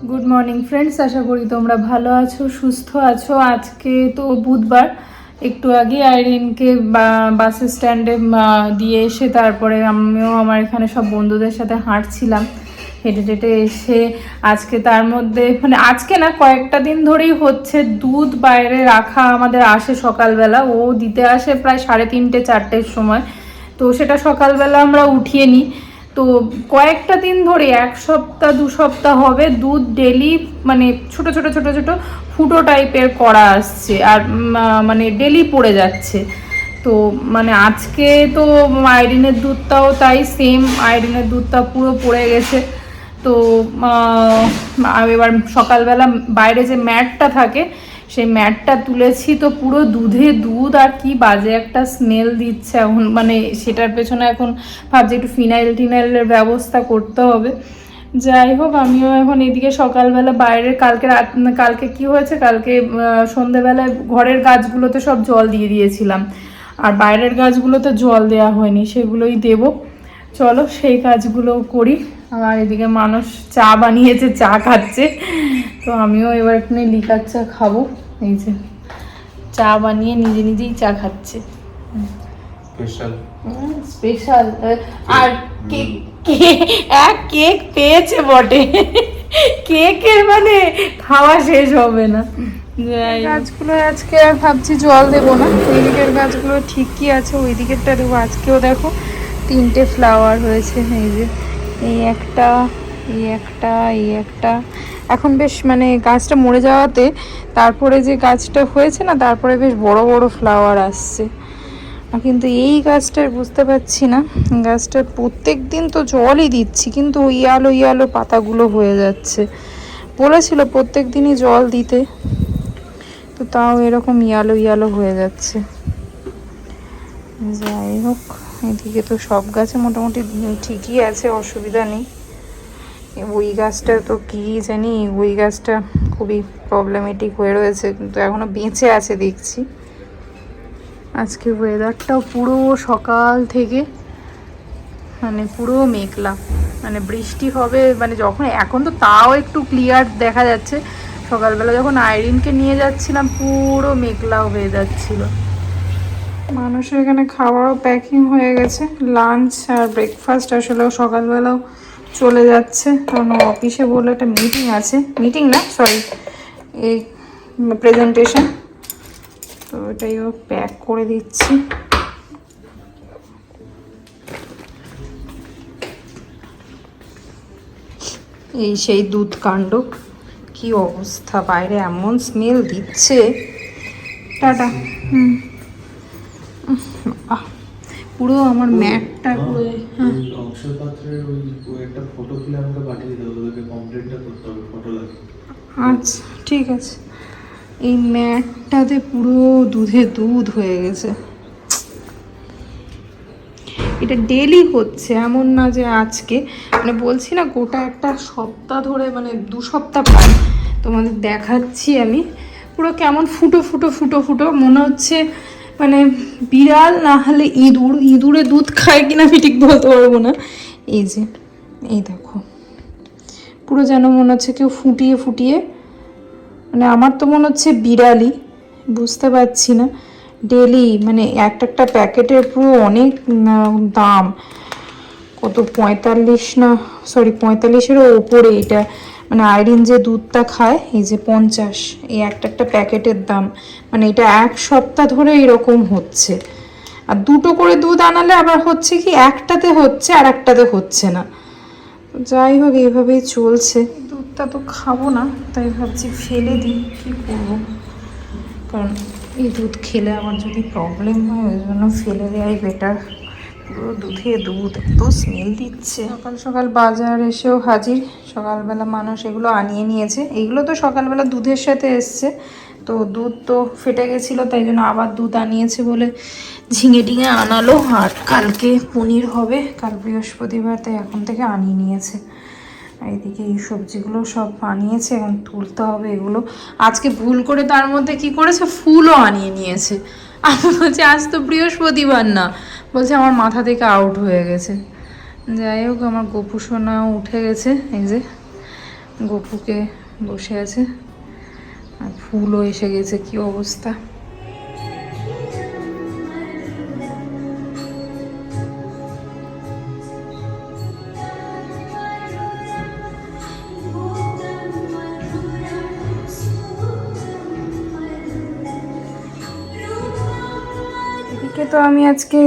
Good morning friends, আশা করি তোমরা ভালো আছো, সুস্থ আছো। আজকে তো বুধবার, একটু আগে আইরিনকে বাস স্ট্যান্ডে দিয়ে এসে তারপরে আমিও আমার এখানে সব বন্ধুদের সাথে হাঁটছিলাম। হেঁটে হেঁটে এসে আজকে তার মধ্যে মানে আজকে না কয়েকটা দিন ধরেই হচ্ছে দুধ বাইরে রাখা আমাদের আসে সকালবেলা, ও দিতে আসে প্রায় 3:30-4টের সময়। তো সেটা সকালবেলা আমরা উঠিয়ে নিই। তো কয়েকটা দিন ধরে 1 সপ্তাহ 2 সপ্তাহ হবে দুধ ডেলি মানে ছোট ছোট ছোট ছোট ফুটো টাইপের করা আসছে আর মানে ডেলি পড়ে যাচ্ছে। তো মানে আজকে তো আইরিনের দুধটাও তাই সেম, আইরিনের দুধটা পুরো পড়ে গেছে। তো এবার সকালবেলা বাইরে যে ম্যাটটা থাকে সেই ম্যাটটা তুলেছি, তো পুরো দুধে দুধ আর কি বাজে একটা স্মেল দিচ্ছে এখন। মানে সেটার পেছনে এখন ভাবছি একটু ফিনাইল টিনাইলের ব্যবস্থা করতে হবে। যাই হোক, আমিও এখন এদিকে সকালবেলা বাইরের কালকে কি হয়েছে, কালকে সন্ধেবেলায় ঘরের গাছগুলোতে সব জল দিয়ে দিয়েছিলাম, আর বাইরের গাছগুলোতে জল দেওয়া হয়নি, সেগুলোই দেব। চলো সেই কাজগুলো করি। আর এদিকে মানুষ চা বানিয়েছে, চা খাচ্ছে, তো আমিও এবার একটু লিকার চা খাবো। এই যে চা বানিয়ে নিজে নিজেই চা খাচ্ছে, স্পেশাল। আর কেক কেক পেয়েছে বটে, কেকের মানে খাওয়া শেষ হবে না। গাছগুলো আজকে আর ভাবছি জল দেবো না, ওই দিকের গাছগুলো ঠিকই আছে, ওই দিকেরটা দেবো। আজকেও দেখো 3টে ফ্লাওয়ার হয়েছে, এই যে এই একটা, এই একটা, এই একটা। এখন বেশ মানে গাছটা মরে যাওয়াতে তারপরে যে গাছটা হয়েছে না, তারপরে বেশ বড় বড় ফ্লাওয়ার আসছে। কিন্তু এই গাছটার বুঝতে পারছি না, গাছটার প্রত্যেক দিন তো জলই দিচ্ছি কিন্তু ইয়ালো ইয়ালো পাতাগুলো হয়ে যাচ্ছে। বলেছিল প্রত্যেক দিনই জল দিতে, তো তাও এরকম ইয়ালো ইয়ালো হয়ে যাচ্ছে। যাই হোক, এদিকে তো সব গাছে মোটামুটি ঠিকই আছে, অসুবিধা নেই। ওই গাছটা তো কি জানি, ওই গাছটা খুবই প্রবলেমেটিক হয়ে রয়েছে, কিন্তু এখনো বেঁচে আছে দেখছি। আজকে ওয়েদারটাও পুরো সকাল থেকে মানে পুরো মেঘলা, মানে বৃষ্টি হবে মানে যখন, এখন তো তাও একটু ক্লিয়ার দেখা যাচ্ছে। সকালবেলা যখন আইরিনকে নিয়ে যাচ্ছিলাম পুরো মেঘলা হয়ে যাচ্ছিল। মানুষের এখানে খাবারও প্যাকিং হয়ে গেছে, লাঞ্চ আর ব্রেকফাস্ট আসলেও সকালবেলাও চলে যাচ্ছে, কারণ অফিসে বলে একটা মিটিং আছে, মিটিং না সরি এই প্রেজেন্টেশন, তো ওটাইও প্যাক করে দিচ্ছি। এই সেই দুধ কাণ্ড, কি অবস্থা, বাইরে এমন স্মেল দিচ্ছে। টাটা। পুরো আমার ম্যাটটা পুরো। আচ্ছা ঠিক আছে, এই ম্যাটটাতে পুরো দুধে দুধ হয়ে গেছে। এটা ডেলি হচ্ছে, এমন না যে আজকে, মানে বলছি না গোটা একটা সপ্তাহ ধরে, মানে 2 সপ্তাহ প্রায় তোমাদের দেখাচ্ছি আমি। পুরো কেমন ফুটো ফুটো ফুটো ফুটো মনে হচ্ছে, মানে বিড়াল না হলে ইঁদুরে দুধ খায় কিনা আমি ঠিক বলতে পারবো না। এই যে এই দেখো, পুরো যেন মনে হচ্ছে কেউ ফুটিয়ে ফুটিয়ে, মানে আমার তো মনে হচ্ছে বিড়ালই, বুঝতে পারছি না। ডেলি মানে একটা প্যাকেটের পুরো অনেক দাম, কত 45 না সরি 45-এরও ওপরে এটা। মানে আইরিন যে দুধটা খায় এই যে 50, এই একটা প্যাকেটের দাম। মানে এটা 1 সপ্তাহ ধরে এরকম হচ্ছে। আর 2টো করে দুধ আনালে আবার হচ্ছে কি একটাতে হচ্ছে আর একটাতে হচ্ছে না। যাই হোক এইভাবেই চলছে। দুধটা তো খাবো না, তাই ভাবছি ফেলে দিই, কী করবো, কারণ এই দুধ খেলে আমার যদি প্রবলেম হয়, ওই জন্য ফেলে দেওয়াই বেটার। পুরো দুধে দুধ, এত স্মেল দিচ্ছে। সকাল সকাল বাজার এসেও হাজির, সকালবেলা মানুষ এগুলো আনিয়ে নিয়েছে। এইগুলো তো সকালবেলা দুধের সাথে এসছে, তো দুধ তো ফেটে গেছিলো, তাই জন্য আবার দুধ আনিয়েছে বলে ঝিঙে টিঙে আনালো। আর কালকে পনির হবে, কাল বৃহস্পতিবার, তাই এখন থেকে আনিয়ে নিয়েছে। এইদিকে এই সবজিগুলো সব আনিয়েছে, এখন তুলতে হবে এগুলো। আজকে ভুল করে তার মধ্যে কি করেছে, ফুলও আনিয়ে নিয়েছে। আমি বলছি আজ তো বৃহস্পতিবার না, বলছে আমার মাথা থেকে আউট হয়ে গেছে। যাই হোক, আমার গপু সোনাও উঠে গেছে, এই যে গপুকে বসে আছে, আর ফুলও এসে গেছে, কি অবস্থা। এদিকে তো আমি আজকে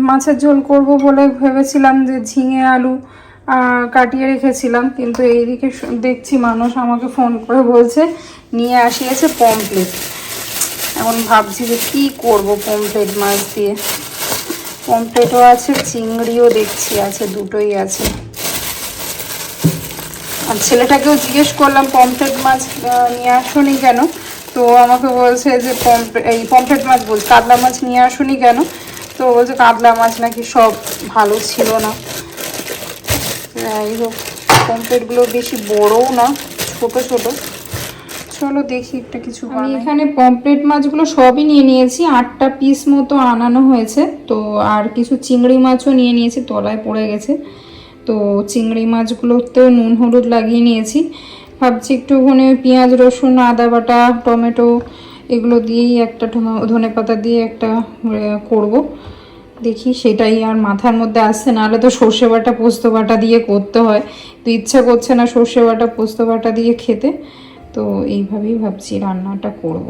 মাছের ঝোল করব বলে ভেবেছিলাম যে ঝিঙে আলু কাটিয়ে রেখেছিলাম, কিন্তু এইদিকে দেখছি মানুষ আমাকে ফোন করে বলছে নিয়ে আসিয়েছে পমফ্লেট। এখন ভাবছি যে কী করব পমফ্লেট মাছ দিয়ে। পমফ্লেটও আছে, চিংড়িও দেখছি আছে, দুটোই আছে। আর ছেলেটাকেও জিজ্ঞেস করলাম পমফ্লেট মাছ নিয়ে আসুনি কেন, তো আমাকে বলছে যে পমফ্লেট মাছ বলছে কাতলা মাছ নিয়ে আসুনি কেন, তো বলছে কাতলা মাছ নাকি সব ভালো ছিল না। যাই হোক, পমফ্লেটগুলো বেশি বড়ও না, ছোট ছোট। চলো দেখি একটা কিছু। আমি এখানে পমফ্লেট মাছগুলো সবই নিয়ে নিয়েছি, 8টা পিস মতো আনানো হয়েছে। তো আর কিছু চিংড়ি মাছও নিয়ে নিয়েছি, তলায় পড়ে গেছে। তো চিংড়ি মাছগুলোতেও নুন হলুদ লাগিয়ে নিয়েছি। ভাবছি একটুখানি পেঁয়াজ রসুন আদা বাটা টমেটো এগুলো দিয়েই একটা ধনেপাতা দিয়ে একটা করব। দেখি সেটাই আর মাথার মধ্যে আসছে, নাহলে তো সর্ষে বাটা পোস্ত বাটা দিয়ে করতে হয়, তো ইচ্ছা করছে না সর্ষে বাটা পোস্ত বাটা দিয়ে খেতে। তো এইভাবেই ভাবছি রান্নাটা করব।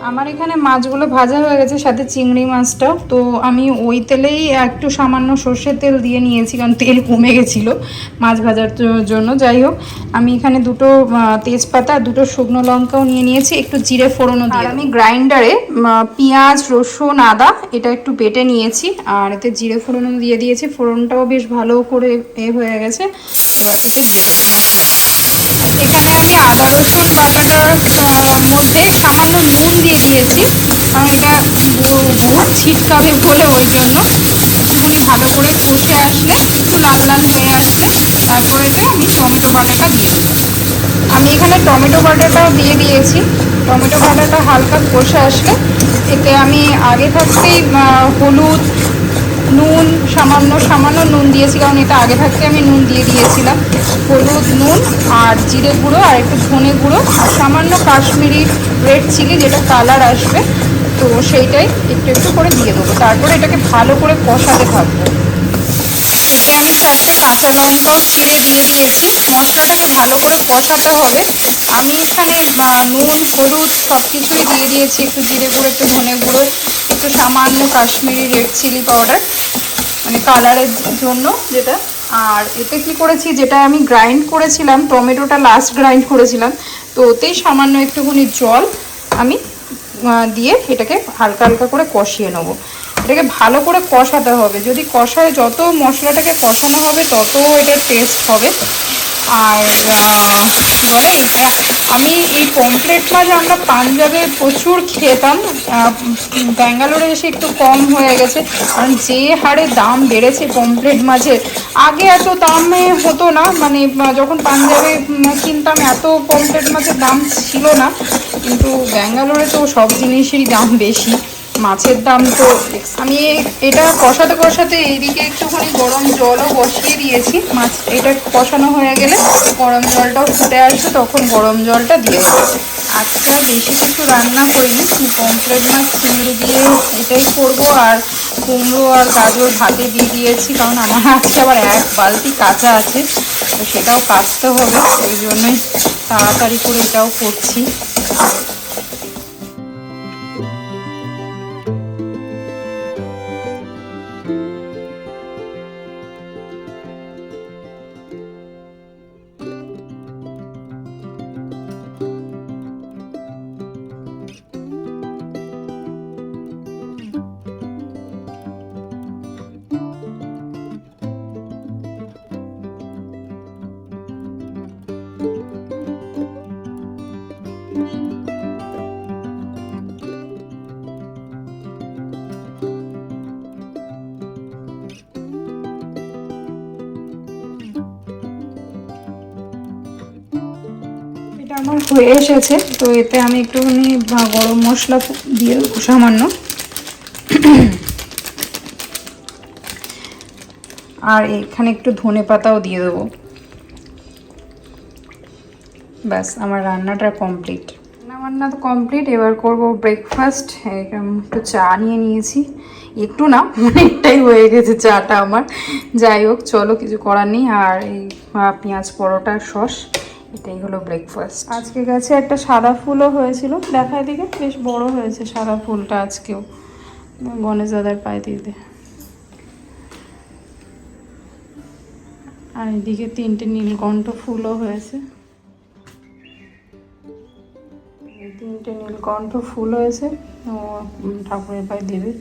আমার এখানে মাছগুলো ভাজা হয়ে গেছে, সাথে চিংড়ি মাছটাও। তো আমি ওই তেলেই একটু সামান্য সর্ষের তেল দিয়ে নিয়েছি, কারণ তেল কমে গেছিলো মাছ ভাজার জন্য। যাই হোক, আমি এখানে দুটো তেজপাতা, দুটো শুকনো লঙ্কাও নিয়ে নিয়েছি, একটু জিরে ফোড়নও দিয়ে। আমি গ্রাইন্ডারে পেঁয়াজ রসুন আদা এটা একটু বেটে নিয়েছি, আর এতে জিরে ফোড়নও দিয়ে দিয়েছি। ফোড়নটাও বেশ ভালো করে হয়ে গেছে, এবার এতে দিয়ে দেবো মাছটা। এখানে আমি আদা রসুন বাটাটার মধ্যে সামান্য নুন দিয়ে দিয়েছি, কারণ এটা গুড় ছিটকাবে বলে, ওই জন্য একটুখানি ভালো করে কষে আসলে, একটু লাল লাল হয়ে আসলে তারপরে এতে আমি টমেটো বাটাটা দিয়ে দেবো। আমি এখানে টমেটো বাটাটাও দিয়ে দিয়েছি। টমেটো বাটাটা হালকা কষে আসলে এতে আমি আগে থাকতেই হলুদ নুন সামান্য নুন দিয়েছি, কারণ এটা আগে থাকতে আমি নুন দিয়ে দিয়েছিলাম। হলুদ নুন আর জিরে গুঁড়ো আর একটু ধনে গুঁড়ো আর সামান্য কাশ্মীরি রেড চিলি, যেটা কালার আসবে, তো সেইটাই একটু একটু করে দিয়ে দেবো। তারপরে এটাকে ভালো করে কষাতে থাকবো। এতে আমি 4টে কাঁচা লঙ্কাও চিড়ে দিয়ে দিয়েছি। মশলাটাকে ভালো করে কষাতে হবে। আমি এখানে নুন হলুদ সব কিছুই দিয়ে দিয়েছি, একটু জিরে গুঁড়ো একটু ধনে গুঁড়ো একটু সামান্য কাশ্মীরি রেড চিলি পাউডার, মানে কালারের জন্য যেটা। আর এতে কি করেছি, যেটা আমি গ্রাইন্ড করেছিলাম টমেটোটা লাস্ট গ্রাইন্ড করেছিলাম, তো ওতেই সামান্য একটুখানি জল আমি দিয়ে এটাকে হালকা হালকা করে কষিয়ে নেবো। এটাকে ভালো করে কষাতে হবে, যদি কষায় যত মশলাটাকে কষানো হবে তত এটার টেস্ট হবে। আর বলে আমি এই পমফ্লেট মাছ আমরা পাঞ্জাবে প্রচুর খেতাম, ব্যাঙ্গালোরে এসে একটু কম হয়ে গেছে, কারণ যে হারে দাম বেড়েছে পমফ্লেট মাছের। আগে এত দামে হতো না, মানে যখন পাঞ্জাবে কিনতাম এত পমফ্লেট মাছের দাম ছিল না, কিন্তু ব্যাঙ্গালোরে তো সব জিনিসেরই দাম বেশি, মাছের দাম তো। আমি এটা কষাতে কষাতে এইদিকে একটুখানি গরম জলও বসিয়ে দিয়েছি। মাছ এটা কষানো হয়ে গেলে গরম জলটাও ফুটে আসবে, তখন গরম জলটা দিয়ে দেবো। আজকে আর বেশি কিছু রান্না করিনি, পমফ্লেট মাছ চিংড়ি দিয়ে এটাই করব। আর কুমড়ো আর গাজর ভাতে দিয়ে দিয়েছি, কারণ আমার আজকে আবার 1 বালতি কাঁচা আছে, তো সেটাও কাটতে হবে, ওই জন্যই তাড়াতাড়ি করে এটাও করছি। আমার হয়ে এসেছে, তো এতে আমি একটুখানি গরম মশলা দিয়ে দেবো সামান্য, আর এখানে একটু ধনে পাতাও দিয়ে দেবো। ব্যাস আমার রান্নাটা কমপ্লিট। রান্না তো কমপ্লিট। এবার করব ব্রেকফাস্ট। একটু চা নিয়ে নিয়েছি, একটু না অনেকটাই হয়ে গেছে চাটা আমার। যাই হোক, চলো, কিছু করার নেই। আর এই পেঁয়াজ পরোটা সস, এটাই হলো ব্রেকফাস্ট। আজকে গাছে একটা সাদা ফুলও হয়েছিল, দেখায় দিকে বেশ বড় হয়েছে সাদা ফুলটা আজকেও, গণেশ দাদার পায়ে দিতে। আর এদিকে 3টে নীলকণ্ঠ ফুলও হয়েছে, 3টে নীলকণ্ঠ ফুল হয়েছে। ও ঠাকুরের পায়ে দেবে।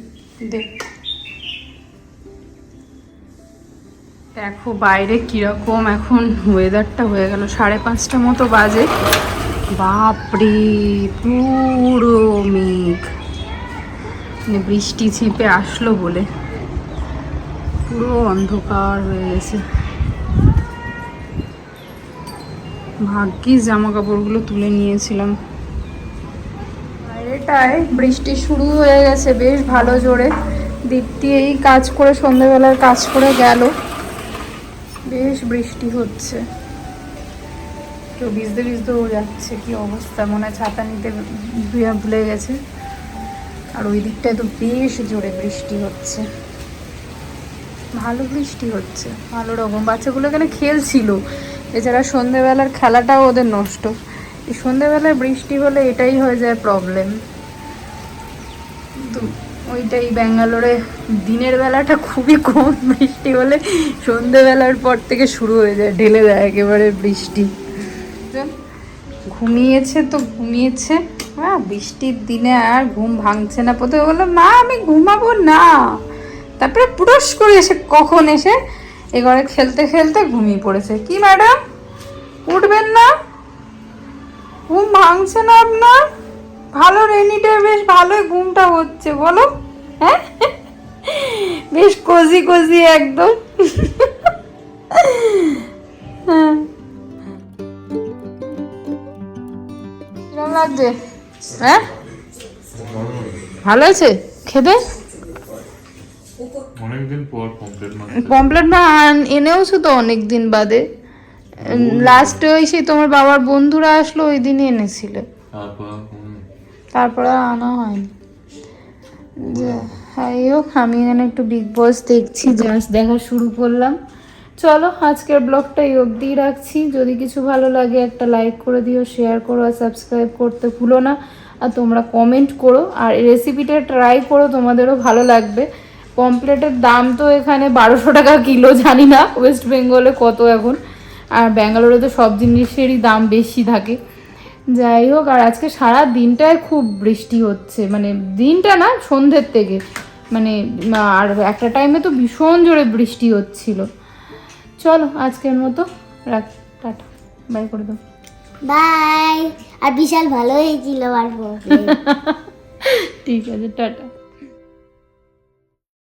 দেখো বাইরে কিরকম এখন ওয়েদারটা হয়ে গেল, 5:30 মতো বাজে। বাপরে পুরো মেঘ, মানে বৃষ্টি ছিপে আসলো বলে পুরো অন্ধকার হয়ে গেছে। ভাগ্যিস জামা কাপড়গুলো তুলে নিয়েছিলাম। বাইরেটায় বৃষ্টি শুরু হয়ে গেছে বেশ ভালো জোরে। দীপ্তি এই কাজ করে, সন্ধ্যেবেলার কাজ করে গেল, বেশ বৃষ্টি হচ্ছে। কেউ ভিজতে ভিজতেও যাচ্ছে, কি অবস্থা, মনে হয় ছাতা নিতে ভুলে গেছে। আর ওই দিকটায় তো বেশ জোরে বৃষ্টি হচ্ছে, ভালো বৃষ্টি হচ্ছে, ভালো রকম। বাচ্চাগুলো এখানে খেলছিল, এছাড়া সন্ধ্যেবেলার খেলাটাও ওদের নষ্ট। এই সন্ধ্যেবেলায় বৃষ্টি হলে এটাই হয়ে যায় প্রবলেম। তো ওইটাই ব্যাঙ্গালোরে দিনের বেলাটা খুবই কম, বৃষ্টি হলে সন্ধ্যেবেলার পর থেকে শুরু হয়ে যায়, ঢেলে দেয় একেবারে বৃষ্টি। ঘুমিয়েছে তো ঘুমিয়েছে, হ্যাঁ, বৃষ্টির দিনে আর ঘুম ভাঙছে না। প্রথমে বললাম মা আমি ঘুমাবো না, তারপরে পুরুষ করে এসে কখন এসে এ ঘরে খেলতে খেলতে ঘুমিয়ে পড়েছে। কি ম্যাডাম উঠবেন না? ঘুম ভাঙছে না আপনার? ভালো রেনিটা বেশ ভালোই ঘুমটা হচ্ছে বলো, হ্যাঁ বেশ কোজি কোজি একদম। হ্যাঁ, কিরম লাগছে? হ্যাঁ ভালো আছে খেতে? অনেকদিন পর পমপ্লেট মা এনেওছো তো অনেকদিন বাদে। লাস্টে ওই সেই তোমার বাবার বন্ধুরা আসলো ওই দিনই এনেছিলে, তারপরে আনা হয়নি। যাই হোক, আমি এখানে একটু বিগ বস দেখছি, জাস্ট দেখা শুরু করলাম। চলো আজকের ব্লগটা এই অবধিই রাখছি। যদি কিছু ভালো লাগে একটা লাইক করে দিও, শেয়ার করো আর সাবস্ক্রাইব করতে ভুলো না। আর তোমরা কমেন্ট করো আর রেসিপিটা ট্রাই করো, তোমাদেরও ভালো লাগবে। পমপ্লেটের দাম তো এখানে 1200 টাকা কিলো, জানি না ওয়েস্ট বেঙ্গলে কত এখন। আর ব্যাঙ্গালোরে তো সব জিনিসেরই দাম বেশি থাকে। যাই হোক, আর আজকে সারা দিনটায় খুব বৃষ্টি হচ্ছে, মানে দিনটা না সন্ধ্যের থেকে, মানে আর একটা টাইমে তো ভীষণ জোরে বৃষ্টি হচ্ছিল। চলো আজকের মতো রাখ, টাটা, বাই করে দাও। বাই। আর বিশাল ভালো হয়েছিল আর ঠিক আছে, টাটা।